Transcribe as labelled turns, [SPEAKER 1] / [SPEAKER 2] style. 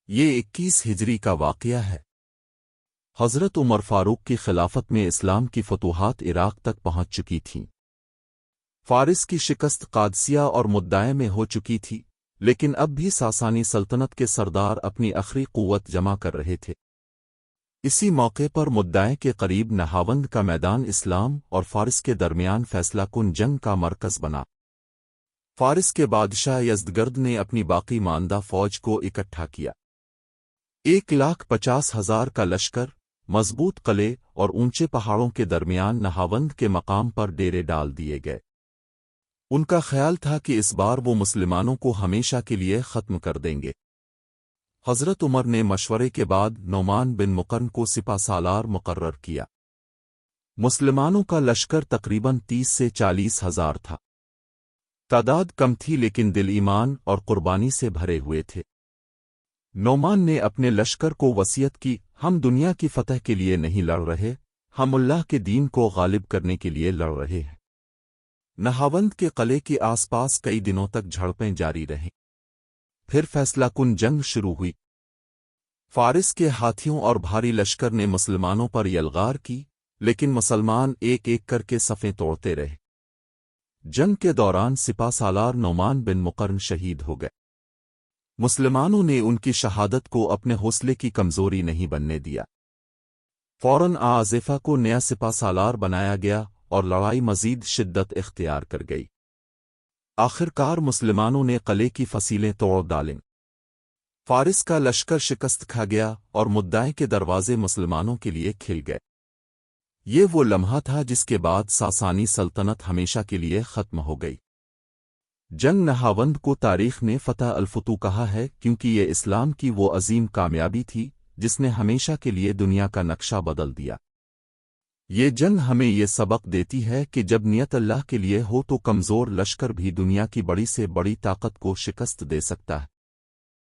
[SPEAKER 1] یہ 21 ہجری کا واقعہ ہے۔ حضرت عمر فاروق کی خلافت میں اسلام کی فتوحات عراق تک پہنچ چکی تھیں۔ فارس کی شکست قادسیہ اور مدائن میں ہو چکی تھی، لیکن اب بھی ساسانی سلطنت کے سردار اپنی آخری قوت جمع کر رہے تھے۔ اسی موقع پر مدائن کے قریب نہاوند کا میدان اسلام اور فارس کے درمیان فیصلہ کن جنگ کا مرکز بنا۔ فارس کے بادشاہ یزدگرد نے اپنی باقی ماندہ فوج کو اکٹھا کیا۔ 1,50,000 کا لشکر، مضبوط قلعے اور اونچے پہاڑوں کے درمیان نہاوند کے مقام پر ڈیرے ڈال دیے گئے۔ ان کا خیال تھا کہ اس بار وہ مسلمانوں کو ہمیشہ کے لیے ختم کر دیں گے۔ حضرت عمر نے مشورے کے بعد نعمان بن مقرن کو سپہ سالار مقرر کیا۔ مسلمانوں کا لشکر تقریباً 30 سے 40,000 تھا۔ تعداد کم تھی لیکن دل ایمان اور قربانی سے بھرے ہوئے تھے۔ نعمان نے اپنے لشکر کو وصیت کی، ہم دنیا کی فتح کے لیے نہیں لڑ رہے، ہم اللہ کے دین کو غالب کرنے کے لیے لڑ رہے ہیں۔ نہاوند کے قلعے کے آس پاس کئی دنوں تک جھڑپیں جاری رہیں۔ پھر فیصلہ کن جنگ شروع ہوئی۔ فارس کے ہاتھیوں اور بھاری لشکر نے مسلمانوں پر یلغار کی، لیکن مسلمان ایک ایک کر کے صفیں توڑتے رہے۔ جنگ کے دوران سپہ سالار نعمان بن مقرن شہید ہو گئے۔ مسلمانوں نے ان کی شہادت کو اپنے حوصلے کی کمزوری نہیں بننے دیا۔ فوراً آزیفہ کو نیا سپہ سالار بنایا گیا اور لڑائی مزید شدت اختیار کر گئی۔ آخرکار مسلمانوں نے قلعے کی فصیلیں توڑ ڈالیں۔ فارس کا لشکر شکست کھا گیا اور مدائن کے دروازے مسلمانوں کے لیے کھل گئے۔ یہ وہ لمحہ تھا جس کے بعد ساسانی سلطنت ہمیشہ کے لیے ختم ہو گئی۔ جنگ نہاوند کو تاریخ نے فتح الفتوح کہا ہے کیونکہ یہ اسلام کی وہ عظیم کامیابی تھی جس نے ہمیشہ کے لیے دنیا کا نقشہ بدل دیا۔ یہ جنگ ہمیں یہ سبق دیتی ہے کہ جب نیت اللہ کے لیے ہو تو کمزور لشکر بھی دنیا کی بڑی سے بڑی طاقت کو شکست دے سکتا ہے۔